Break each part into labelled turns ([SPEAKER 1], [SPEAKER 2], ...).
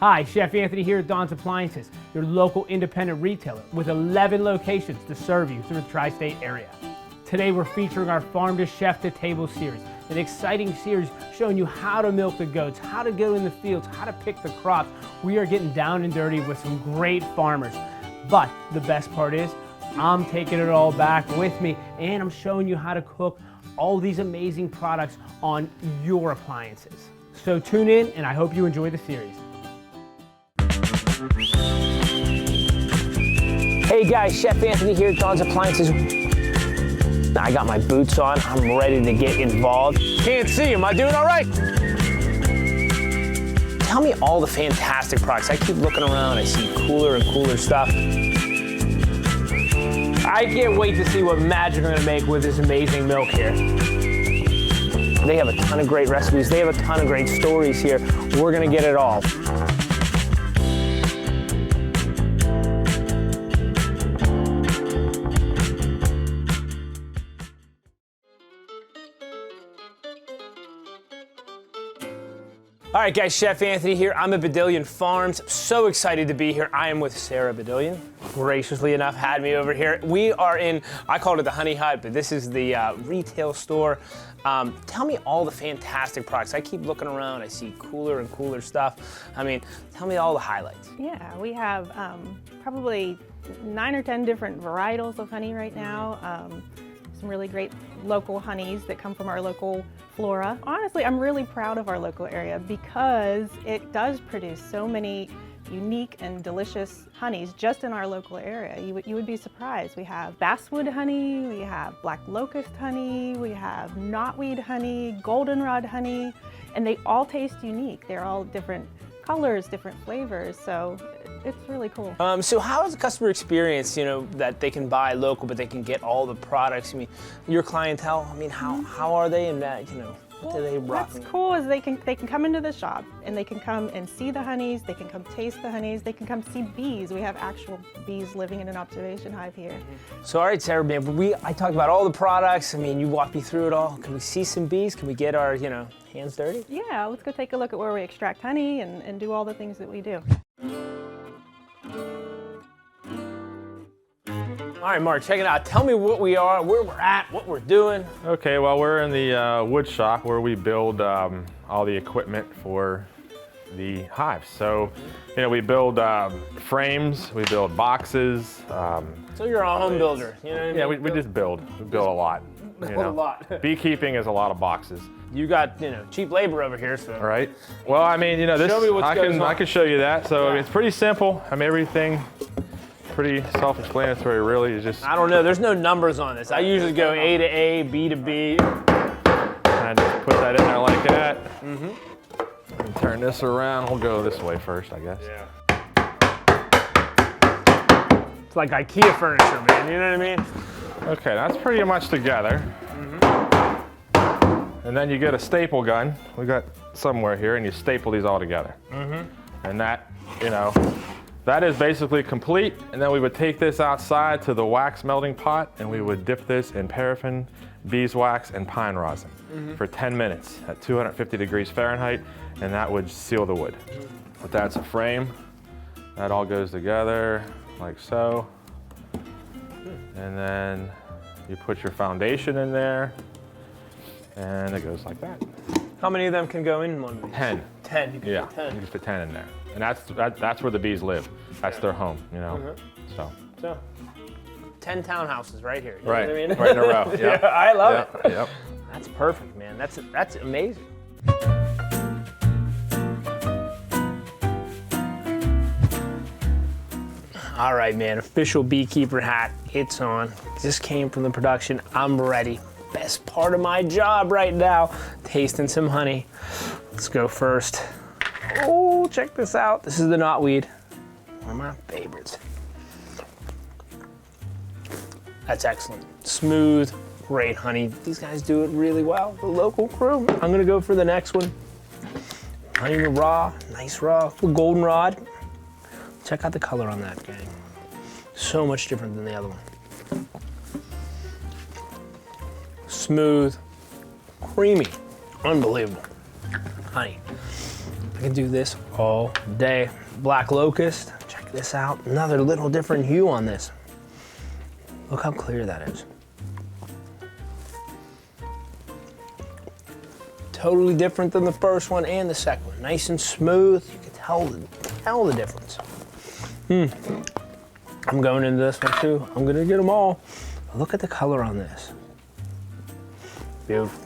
[SPEAKER 1] Hi, Chef Anthony here at Don's Appliances, your local independent retailer with 11 locations to serve you through the tri-state area. Today we're featuring our Farm to Chef to Table series, an exciting series showing you how to milk the goats, how to go in the fields, how to pick the crops. We are getting down and dirty with some great farmers. But the best part is, I'm taking it all back with me and I'm showing you how to cook all these amazing products on your appliances. So tune in and I hope you enjoy the series. Hey guys, Chef Anthony here at Don's Appliances. I got my boots on, I'm ready to get involved. Can't see, am I doing all right? Tell me all the fantastic products. I keep looking around, I see cooler and cooler stuff. I can't wait to see what magic we're gonna make with this amazing milk here. They have a ton of great recipes, they have a ton of great stories here. We're gonna get it all. All right, guys, Chef Anthony here. I'm at Bedillion Farms. So excited to be here. I am with Sarah Bedillion. Graciously enough, had me over here. We are in, I called it the Honey Hut, but this is the retail store. Tell me all the fantastic products. I keep looking around, I see cooler and cooler stuff. I mean, tell me all the highlights.
[SPEAKER 2] Yeah, we have probably 9 or 10 different varietals of honey right now. Some really great local honeys that come from our local flora. Honestly, I'm really proud of our local area because it does produce so many unique and delicious honeys just in our local area. You would be surprised. We have basswood honey, we have black locust honey, we have knotweed honey, goldenrod honey, and they all taste unique. They're all different colors, different flavors, so it's really cool.
[SPEAKER 1] So how is the customer experience, you know, that they can buy local, but they can get all the products? I mean, your clientele, I mean, how are they in that, you know, what do they rock?
[SPEAKER 2] What's cool is they can come into the shop and they can come and see the honeys, they can come taste the honeys, they can come see bees. We have actual bees living in an observation hive here.
[SPEAKER 1] So all right, Sarah, man, I talked about all the products. I mean, you walked me through it all. Can we see some bees? Can we get our, you know, hands dirty?
[SPEAKER 2] Yeah, let's go take a look at where we extract honey and do all the things that we do.
[SPEAKER 1] All right, Mark, check it out. Tell me what we are, where we're at, what we're doing.
[SPEAKER 3] Okay, well, we're in the wood shop where we build all the equipment for the hives. So, you know, we build frames, we build boxes.
[SPEAKER 1] So you're a home builder, you know what I mean?
[SPEAKER 3] Yeah, we just build. We build a lot. You know?
[SPEAKER 1] A lot.
[SPEAKER 3] Beekeeping is a lot of boxes.
[SPEAKER 1] You got, you know, cheap labor over here, so.
[SPEAKER 3] Right. Well, I mean, you know, this,
[SPEAKER 1] Show me what's going on.
[SPEAKER 3] I can show you that. So
[SPEAKER 1] Yeah.
[SPEAKER 3] it's pretty simple. I mean, everything pretty self-explanatory, really. It's just.
[SPEAKER 1] I don't know, there's no numbers on this. I usually go A to A, B to B.
[SPEAKER 3] And I just put that in there like that. And turn this around. We'll go this way first, I guess.
[SPEAKER 1] Yeah. It's like IKEA furniture, man, you know what I mean?
[SPEAKER 3] Okay, that's pretty much together. And then you get a staple gun. We got somewhere here, and you staple these all together. And that, you know, that is basically complete. And then we would take this outside to the wax melting pot, and we would dip this in paraffin, beeswax, and pine rosin for 10 minutes at 250 degrees Fahrenheit, and that would seal the wood. But that's a frame. That all goes together like so. And then you put your foundation in there, and it goes like that.
[SPEAKER 1] How many of them can go in one of these?
[SPEAKER 3] 10.
[SPEAKER 1] 10, you can
[SPEAKER 3] Yeah,
[SPEAKER 1] fit 10.
[SPEAKER 3] you can fit 10 in there. And that's where the bees live. That's their home, you know.
[SPEAKER 1] So, 10 townhouses right here. You know
[SPEAKER 3] Right,
[SPEAKER 1] what I mean?
[SPEAKER 3] right in a row. Yep.
[SPEAKER 1] Yeah, I love it.
[SPEAKER 3] Yep.
[SPEAKER 1] That's perfect, man. That's amazing. All right, man, official beekeeper hat, it's on. This came from the production, I'm ready. Best part of my job right now, tasting some honey. Let's go first. Oh, check this out. This is the knotweed, one of my favorites. That's excellent. Smooth, great honey. These guys do it really well, the local crew. I'm gonna go for the next one. Honey raw, nice raw, goldenrod. Check out the color on that, gang. So much different than the other one. Smooth, creamy, unbelievable. Honey.
[SPEAKER 4] can do this all day. Black Locust, check this out. Another little different hue on this. Look how clear that is. Totally different than the first one and the second one. Nice and smooth. You can tell the difference. I'm going into this one too. I'm gonna get them all. But look at the color on this. Beautiful.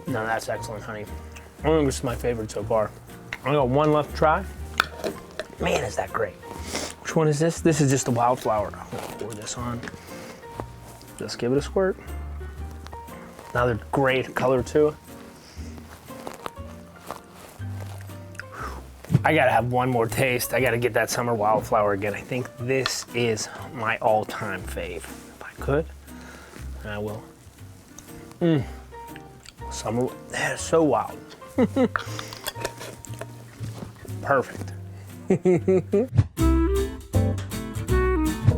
[SPEAKER 4] No, that's excellent honey. I think this is my favorite so far. I got one left to try. Man, is that great. Which one is this? This is just a wildflower. I'm gonna pour this on. Just give it a squirt. Another great color too. I gotta have one more taste. I gotta get that summer wildflower again. I think this is my all-time fave. If I could, I will. Summer, that is so wild. Perfect.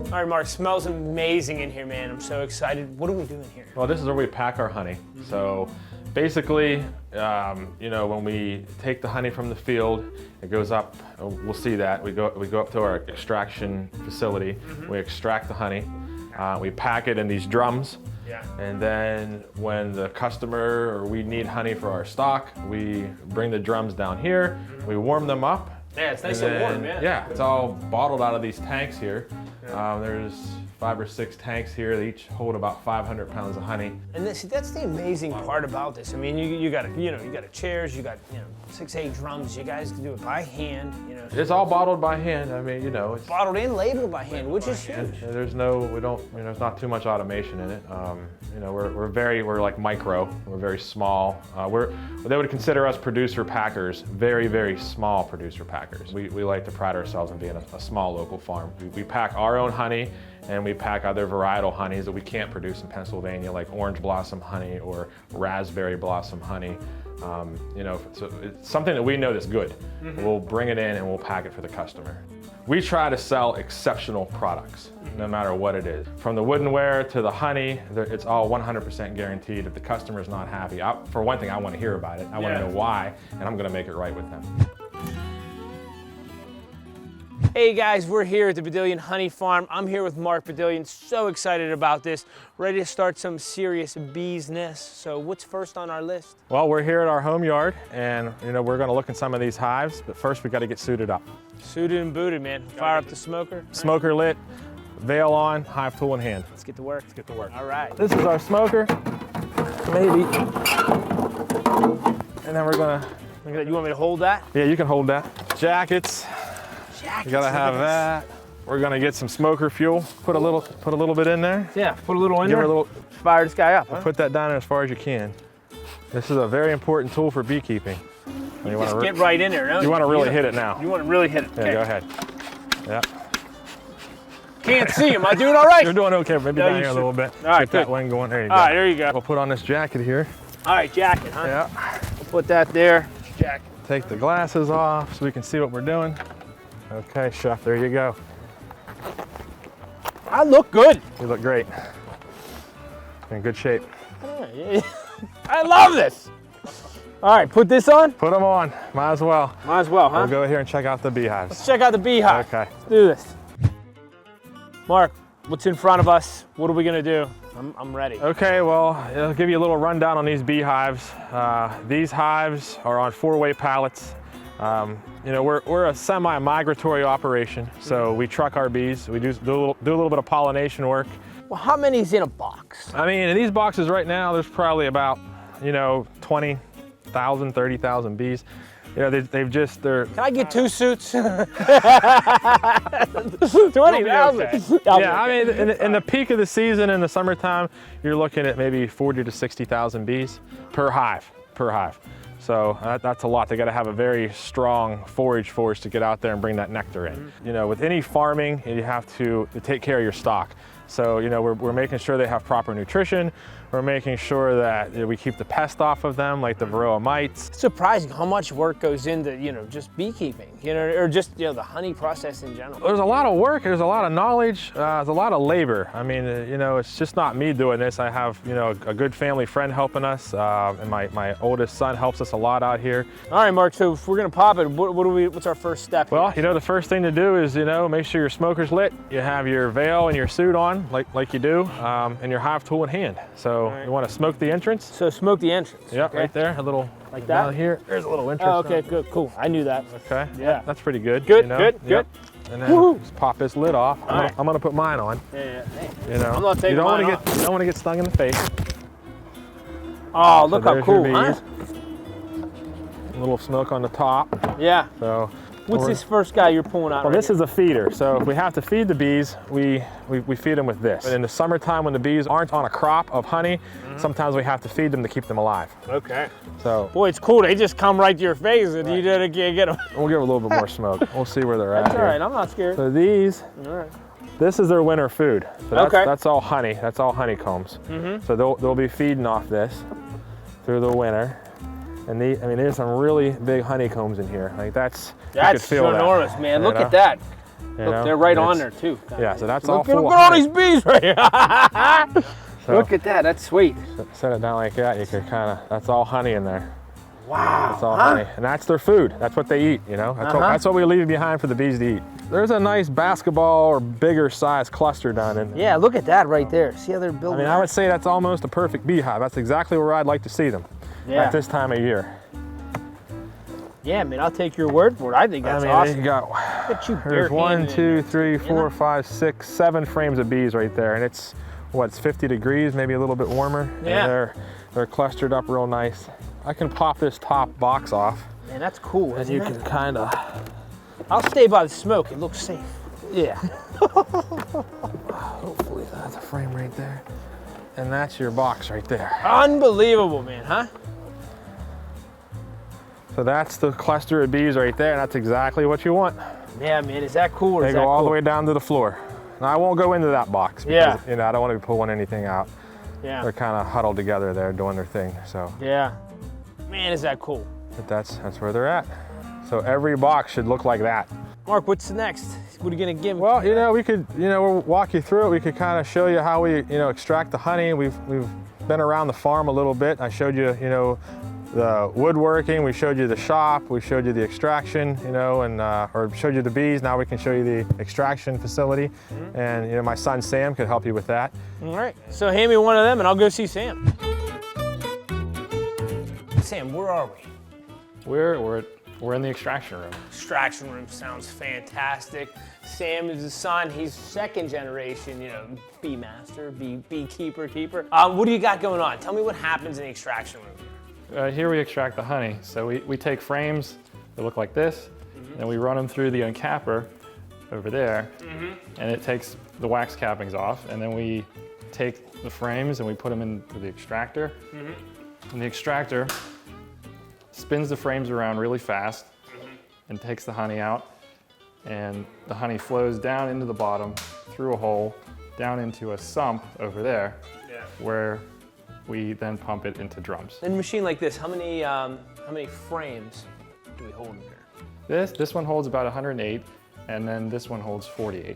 [SPEAKER 4] All right, Mark, smells amazing in here, man. I'm so excited. What are we doing here?
[SPEAKER 3] Well, this is where we pack our honey. So basically, you know, when we take the honey from the field, it goes up, we'll see that. We go up to our extraction facility. We extract the honey. We pack it in these drums.
[SPEAKER 4] Yeah.
[SPEAKER 3] And then when the customer or we need honey for our stock, we bring the drums down here, we warm them up.
[SPEAKER 4] Yeah, it's nice and warm, yeah.
[SPEAKER 3] Yeah, it's all bottled out of these tanks here. There's 5 or 6 tanks here. They each hold about 500 pounds of honey.
[SPEAKER 4] And that's the amazing part about this. I mean, you got chairs, you got 6-8 drums. You guys can do it by hand.
[SPEAKER 3] It's all bottled by hand. I mean, it's
[SPEAKER 4] bottled and labeled by hand, which is huge.
[SPEAKER 3] There's there's not too much automation in it. We're like micro. We're very small. They would consider us producer packers, very, very small producer packers. We like to pride ourselves on being a small local farm. We pack our own honey, and we pack other varietal honeys that we can't produce in Pennsylvania, like orange blossom honey or raspberry blossom honey. So it's something that we know that's good. We'll bring it in and we'll pack it for the customer. We try to sell exceptional products, no matter what it is. From the woodenware to the honey, it's all 100% guaranteed. If the customer's not happy, for one thing, I want to hear about it. I want to know why, and I'm going to make it right with them.
[SPEAKER 4] Hey guys, we're here at the Bedillion Honey Farm. I'm here with Mark Bedillion, so excited about this, ready to start some serious business. So what's first on our list?
[SPEAKER 3] Well, we're here at our home yard, and we're gonna look in some of these hives, but first we gotta get suited up.
[SPEAKER 4] Suited and booted, man. Fire up the smoker.
[SPEAKER 3] Smoker lit, veil on, hive tool in hand.
[SPEAKER 4] Let's get to work.
[SPEAKER 3] Let's get to work.
[SPEAKER 4] All right.
[SPEAKER 3] This is our smoker, maybe. And then we're gonna...
[SPEAKER 4] You want me to hold that?
[SPEAKER 3] Yeah, you can hold that. Jackets. You gotta have that. We're gonna get some smoker fuel. Put a little bit in there.
[SPEAKER 4] Yeah, put a little in
[SPEAKER 3] Give
[SPEAKER 4] there.
[SPEAKER 3] her a little.
[SPEAKER 4] Fire this guy up. Huh?
[SPEAKER 3] Put that down as far as you can. This is a very important tool for beekeeping. You
[SPEAKER 4] Just get right in there, no?
[SPEAKER 3] You want to really hit it now.
[SPEAKER 4] You want to really hit it.
[SPEAKER 3] Yeah,
[SPEAKER 4] okay.
[SPEAKER 3] go ahead. Yeah.
[SPEAKER 4] Can't see him. Am I doing all right?
[SPEAKER 3] You're doing okay. Maybe down here a little bit.
[SPEAKER 4] All right,
[SPEAKER 3] get that one going. There you go.
[SPEAKER 4] All right, there you go.
[SPEAKER 3] We'll put on this jacket here.
[SPEAKER 4] All right, jacket, huh?
[SPEAKER 3] Yeah.
[SPEAKER 4] We'll put that there. Jacket.
[SPEAKER 3] Take the glasses off so we can see what we're doing. Okay, chef, there you go.
[SPEAKER 4] I look good.
[SPEAKER 3] You look great. In good shape.
[SPEAKER 4] I love this. All right, put this on.
[SPEAKER 3] Put them on. Might as well.
[SPEAKER 4] Might as well, huh?
[SPEAKER 3] We'll go here and check out the beehives.
[SPEAKER 4] Let's check out the beehive.
[SPEAKER 3] Okay.
[SPEAKER 4] Let's do this. Mark, what's in front of us? What are we gonna do? I'm ready.
[SPEAKER 3] Okay, well, I'll give you a little rundown on these beehives. These hives are on 4-way pallets. We're a semi-migratory operation, so we truck our bees. We do a little bit of pollination work.
[SPEAKER 4] Well, how many's in a box?
[SPEAKER 3] I mean, in these boxes right now, there's probably about, 20,000, 30,000 bees. They're.
[SPEAKER 4] Can I get 2 suits? 20,000.
[SPEAKER 3] Yeah, I mean, in the peak of the season in the summertime, you're looking at maybe 40 to 60,000 bees per hive. So that's a lot. They got to have a very strong forage force to get out there and bring that nectar in. With any farming, you have to take care of your stock. So we're making sure they have proper nutrition. We're making sure that we keep the pest off of them, like the varroa mites.
[SPEAKER 4] It's surprising how much work goes into, just beekeeping, or just, the honey process in general.
[SPEAKER 3] There's a lot of work, there's a lot of knowledge, there's a lot of labor. I mean, it's just not me doing this. I have, a good family friend helping us, and my oldest son helps us a lot out here.
[SPEAKER 4] All right, Mark, so if we're gonna pop it, what's our first step?
[SPEAKER 3] Well, the first thing to do is, make sure your smoker's lit. You have your veil and your suit on, like you do, and your hive tool in hand. So you want to smoke the entrance.
[SPEAKER 4] So smoke the entrance.
[SPEAKER 3] Yep,
[SPEAKER 4] okay.
[SPEAKER 3] Right there, a little,
[SPEAKER 4] like that?
[SPEAKER 3] Down here, there's a little entrance.
[SPEAKER 4] Oh, okay, good, cool. I knew that.
[SPEAKER 3] Okay,
[SPEAKER 4] yeah.
[SPEAKER 3] That's pretty good.
[SPEAKER 4] Good,
[SPEAKER 3] Yep.
[SPEAKER 4] good.
[SPEAKER 3] And then just pop this lid off.
[SPEAKER 4] Right.
[SPEAKER 3] I'm gonna put mine on.
[SPEAKER 4] Yeah. Hey,
[SPEAKER 3] I'm
[SPEAKER 4] not taking
[SPEAKER 3] you don't
[SPEAKER 4] mine
[SPEAKER 3] want
[SPEAKER 4] off.
[SPEAKER 3] to get, you don't want to get stung in the face.
[SPEAKER 4] Oh, look
[SPEAKER 3] So
[SPEAKER 4] how
[SPEAKER 3] there's
[SPEAKER 4] cool,
[SPEAKER 3] your
[SPEAKER 4] huh?
[SPEAKER 3] bees. A little smoke on the top.
[SPEAKER 4] Yeah.
[SPEAKER 3] So.
[SPEAKER 4] What's this first guy you're pulling out?
[SPEAKER 3] Well,
[SPEAKER 4] right
[SPEAKER 3] this
[SPEAKER 4] here?
[SPEAKER 3] is a feeder. So if we have to feed the bees, we feed them with this. But in the summertime, when the bees aren't on a crop of honey, sometimes we have to feed them to keep them alive.
[SPEAKER 4] Okay.
[SPEAKER 3] So
[SPEAKER 4] boy, it's cool. They just come right to your face, and you can't get them.
[SPEAKER 3] we'll give a little bit more smoke. We'll see where they're at.
[SPEAKER 4] That's all
[SPEAKER 3] here.
[SPEAKER 4] right. I'm not scared.
[SPEAKER 3] So these.
[SPEAKER 4] All right.
[SPEAKER 3] This is their winter food. So
[SPEAKER 4] Okay.
[SPEAKER 3] That's all honey. That's all honeycombs. So they'll be feeding off this through the winter. And there's some really big honeycombs in here. Like that's you could feel
[SPEAKER 4] enormous,
[SPEAKER 3] that,
[SPEAKER 4] man. Look at that.
[SPEAKER 3] You
[SPEAKER 4] Look,
[SPEAKER 3] know?
[SPEAKER 4] they're right on there too.
[SPEAKER 3] Yeah, so that's all
[SPEAKER 4] Look
[SPEAKER 3] full
[SPEAKER 4] at
[SPEAKER 3] of
[SPEAKER 4] all
[SPEAKER 3] honey.
[SPEAKER 4] these bees right here.
[SPEAKER 3] So
[SPEAKER 4] Look at that. That's sweet.
[SPEAKER 3] set it down like that. You can that's all honey in there.
[SPEAKER 4] Wow.
[SPEAKER 3] That's all honey, and that's their food. That's what they eat. That's what we leave behind for the bees to eat. There's a nice basketball or bigger size cluster down in there.
[SPEAKER 4] Yeah, look at that right there. See how they're building.
[SPEAKER 3] I would say that's almost a perfect beehive. That's exactly where I'd like to see them at this time of year.
[SPEAKER 4] Yeah, man, I'll take your word for it. I think that's awesome.
[SPEAKER 3] You got, there's 1, 2, 3, 4, 5, 6, 7 frames of bees right there, and it's 50 degrees, maybe a little bit warmer.
[SPEAKER 4] Yeah.
[SPEAKER 3] And they're clustered up real nice. I can pop this top box off.
[SPEAKER 4] Man, that's cool.
[SPEAKER 3] And you can kind of.
[SPEAKER 4] I'll stay by the smoke. It looks safe.
[SPEAKER 3] Yeah. Hopefully that's a frame right there. And that's your box right there.
[SPEAKER 4] Unbelievable, man, huh?
[SPEAKER 3] So that's the cluster of bees right there, and that's exactly what you want.
[SPEAKER 4] Yeah, man, is that cool? Or
[SPEAKER 3] They
[SPEAKER 4] is
[SPEAKER 3] go
[SPEAKER 4] that
[SPEAKER 3] all
[SPEAKER 4] cool?
[SPEAKER 3] the way down to the floor. Now I won't go into that box because I don't want to be pulling anything out.
[SPEAKER 4] Yeah.
[SPEAKER 3] They're kind of huddled together there doing their thing. So
[SPEAKER 4] Yeah. Man, is that cool?
[SPEAKER 3] but that's where they're at. So every box should look like that.
[SPEAKER 4] Mark, what's next? What are you gonna give?
[SPEAKER 3] Well, we could, we'll walk you through it. We could kind of show you how we, extract the honey. We've been around the farm a little bit. I showed you, the woodworking. We showed you the shop. We showed you the extraction, or showed you the bees. Now we can show you the extraction facility. And, my son Sam could help you with that.
[SPEAKER 4] All right, so hand me one of them and I'll go see Sam. Sam, where are we?
[SPEAKER 5] We're in the extraction room.
[SPEAKER 4] Extraction room sounds fantastic. Sam is the son. He's second generation, bee master, beekeeper, keeper. What do you got going on? Tell me what happens in the extraction room.
[SPEAKER 5] Here we extract the honey. So we take frames that look like this, and we run them through the uncapper over there, and it takes the wax cappings off, and then we take the frames and we put them into the extractor, and the extractor spins the frames around really fast and takes the honey out, and the honey flows down into the bottom through a hole down into a sump over there, where we then pump it into drums.
[SPEAKER 4] In a machine like this, how many frames do we hold in here?
[SPEAKER 5] This one holds about 108, and then this one holds 48.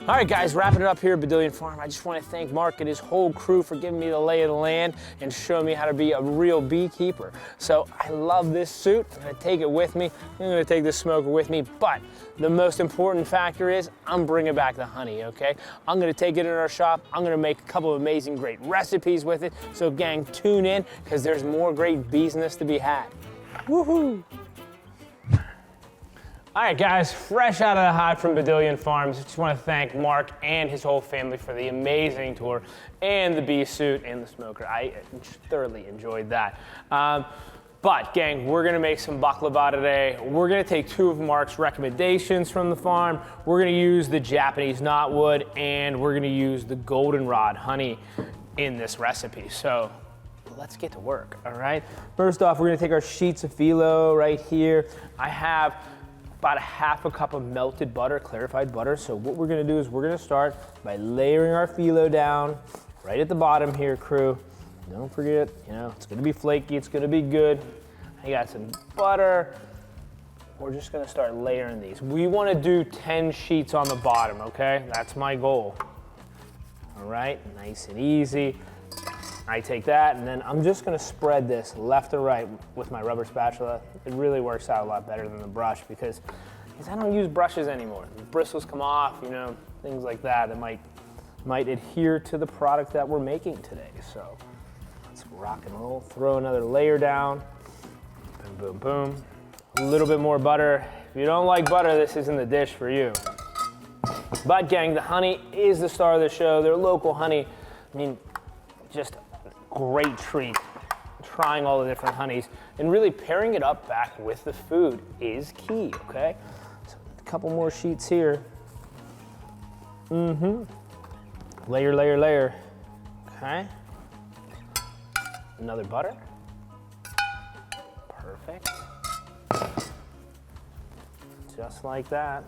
[SPEAKER 4] All right, guys, wrapping it up here at Bedillion Farm. I just want to thank Mark and his whole crew for giving me the lay of the land and showing me how to be a real beekeeper. So I love this suit. I'm going to take it with me. I'm going to take this smoker with me, but the most important factor is I'm bringing back the honey, okay? I'm going to take it in our shop. I'm going to make a couple of amazing, great recipes with it. So gang, tune in because there's more great business to be had. Woohoo! All right, guys, fresh out of the hive from Bedillion Farms. Just want to thank Mark and his whole family for the amazing tour and the bee suit and the smoker. I thoroughly enjoyed that. But gang, we're gonna make some baklava today. We're gonna take 2 of Mark's recommendations from the farm. We're gonna use the Japanese knotwood and we're gonna use the goldenrod honey in this recipe. So let's get to work, all right? First off, we're gonna take our sheets of phyllo right here. I have about a half a cup of melted butter, clarified butter. So what we're gonna do is we're gonna start by layering our phyllo down right at the bottom here, crew. Don't forget, you know, it's gonna be flaky, it's gonna be good. I got some butter. We're just gonna start layering these. We wanna do 10 sheets on the bottom, okay? That's my goal. All right, nice and easy. I take that and then I'm just gonna spread this left to right with my rubber spatula. It really works out a lot better than the brush because I don't use brushes anymore. The bristles come off, you know, things like that that might adhere to the product that we're making today. So let's rock and roll. Throw another layer down. Boom, boom, boom. A little bit more butter. If you don't like butter, this isn't the dish for you. But gang, the honey is the star of the show. They're local honey. I mean, just a great treat. Trying all the different honeys and really pairing it up back with the food is key, okay? So a couple more sheets here. Layer, layer, layer. Okay. Another butter. Perfect. Just like that.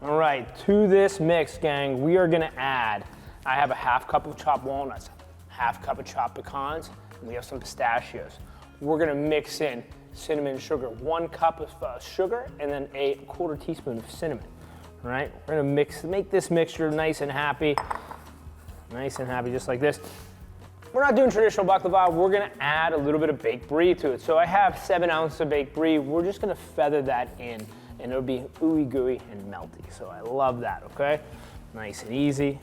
[SPEAKER 4] All right, to this mix, gang, we are gonna add, I have a half cup of chopped walnuts, half cup of chopped pecans, and we have some pistachios. We're gonna mix in cinnamon sugar, 1 cup of sugar, and then a 1/4 teaspoon of cinnamon. All right, we're gonna make this mixture nice and happy just like this. We're not doing traditional baklava, we're gonna add a little bit of baked brie to it. So I have 7 ounces of baked brie, we're just gonna feather that in, and it'll be ooey gooey and melty. So I love that, okay? Nice and easy.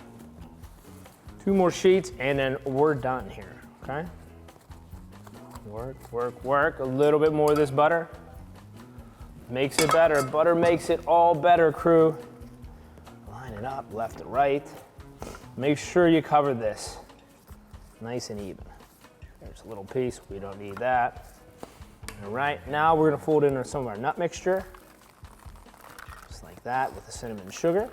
[SPEAKER 4] 2 more sheets, and then we're done here, okay? Work, work, work. A little bit more of this butter. Makes it better. Butter makes it all better, crew. Line it up left to right. Make sure you cover this nice and even. There's a little piece, we don't need that. All right, now we're gonna fold in some of our nut mixture. Just like that with the cinnamon sugar.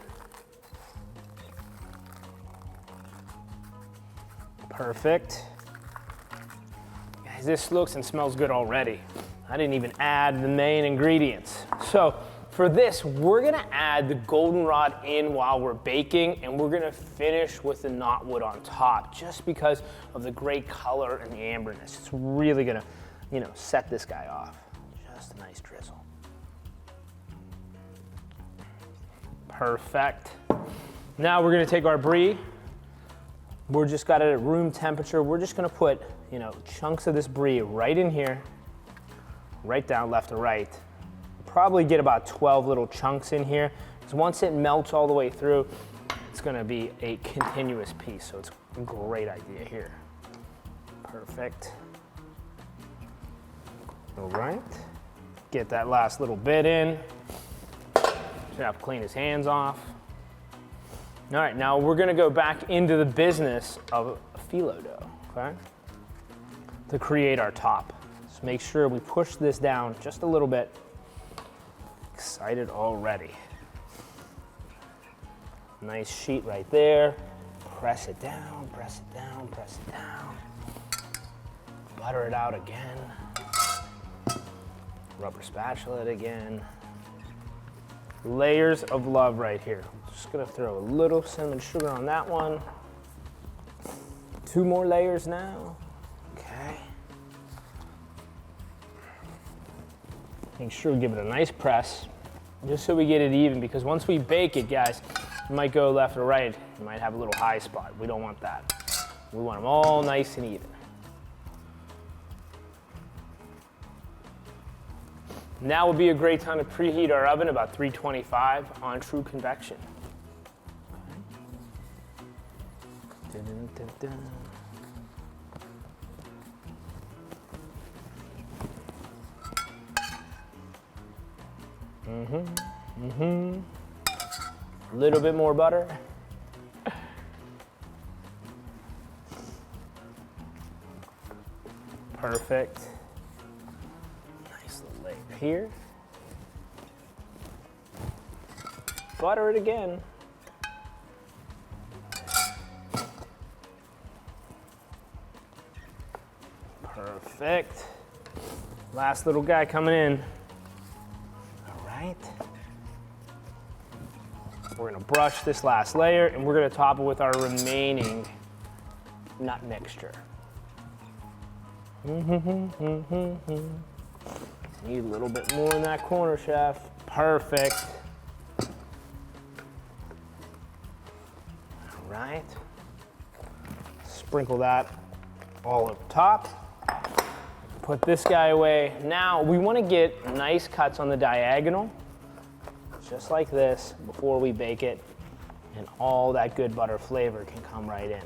[SPEAKER 4] Perfect. Guys, this looks and smells good already. I didn't even add the main ingredients. So for this, we're gonna add the goldenrod in while we're baking, and we're gonna finish with the knotwood on top, just because of the great color and the amberness. It's really gonna, you know, set this guy off. Just a nice drizzle. Perfect. Now we're gonna take our brie. We're just got it at room temperature. We're just gonna put, you know, chunks of this brie right in here, right down left to right. Probably get about 12 little chunks in here, because once it melts all the way through, it's gonna be a continuous piece, so it's a great idea here. Perfect. All right, get that last little bit in. Should have to clean his hands off. All right, now we're gonna go back into the business of phyllo dough, okay? To create our top. So make sure we push this down just a little bit. Excited already. Nice sheet right there. Press it down, press it down, press it down. Butter it out again. Rubber spatula it again. Layers of love right here. Just gonna throw a little cinnamon sugar on that one. 2 more layers now. Okay. Make sure we give it a nice press, just so we get it even, because once we bake it, guys, it might go left or right. You might have a little high spot. We don't want that. We want them all nice and even. Now would be a great time to preheat our oven, about 325 on true convection. Okay. Dun, dun, dun, dun. A little bit more butter. Perfect. Nice little layer here. Butter it again. Perfect. Last little guy coming in. We're gonna brush this last layer and we're gonna top it with our remaining nut mixture. Need a little bit more in that corner, chef. Perfect. All right. Sprinkle that all up top. Put this guy away. Now we want to get nice cuts on the diagonal, just like this, before we bake it, and all that good butter flavor can come right in.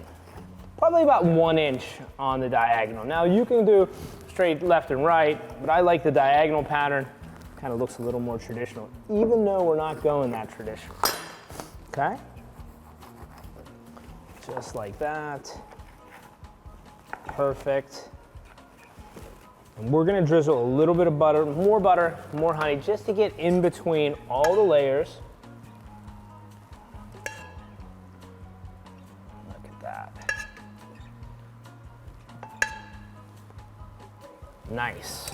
[SPEAKER 4] Probably about 1 inch on the diagonal. Now you can do straight left and right, but I like the diagonal pattern. Kind of looks a little more traditional, even though we're not going that traditional. Okay? Just like that. Perfect. And we're gonna drizzle a little bit of butter, more honey, just to get in between all the layers. Look at that. Nice.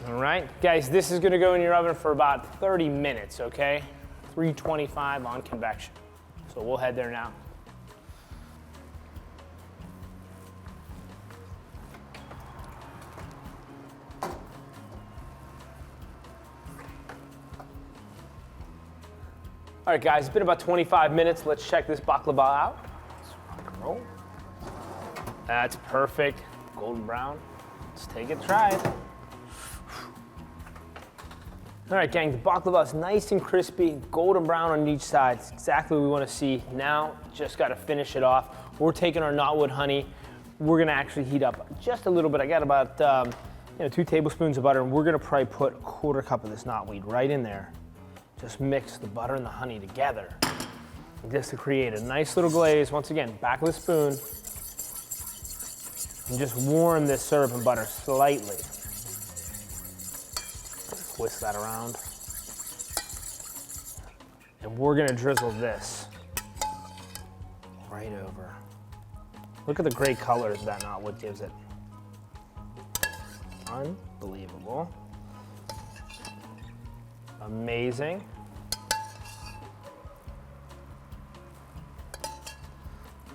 [SPEAKER 4] All right, guys, this is gonna go in your oven for about 30 minutes, okay? 325 on convection. So we'll head there now. All right, guys, it's been about 25 minutes. Let's check this baklava out. Let's rock and roll. That's perfect. Golden brown. Let's take it, try it. All right, gang, the baklava is nice and crispy, golden brown on each side. It's exactly what we want to see. Now, just got to finish it off. We're taking our knotwood honey. We're going to actually heat up just a little bit. I got about 2 tablespoons of butter, and we're going to probably put a 1/4 cup of this knotweed right in there. Just mix the butter and the honey together, just to create a nice little glaze. Once again, back of the spoon, and just warm this syrup and butter slightly. Twist that around. And we're gonna drizzle this right over. Look at the great colors that knotwood gives it. Unbelievable. Amazing.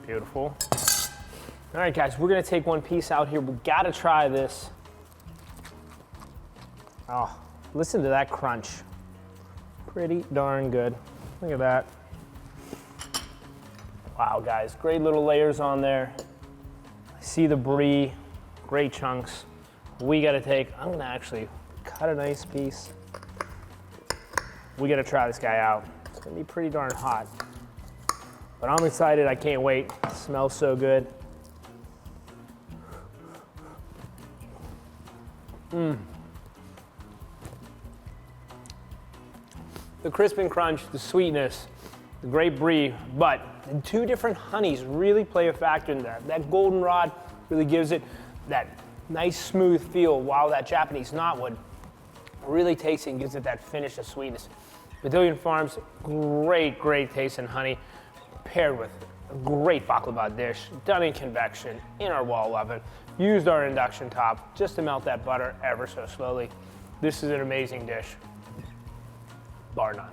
[SPEAKER 4] Beautiful. All right, guys, we're gonna take one piece out here. We gotta try this. Oh, listen to that crunch. Pretty darn good. Look at that. Wow, guys, great little layers on there. I see the brie, great chunks. I'm gonna actually cut a nice piece. We gotta try this guy out. It's gonna be pretty darn hot. But I'm excited, I can't wait. It smells so good. The crisp and crunch, the sweetness, the great brie, but the 2 different honeys really play a factor in that. That goldenrod really gives it that nice smooth feel, while that Japanese knotwood really takes it and gives it that finish of sweetness. Bedillion Farm's great taste in honey, paired with a great baklava dish, done in convection in our wall oven. Used our induction top just to melt that butter ever so slowly. This is an amazing dish, bar none.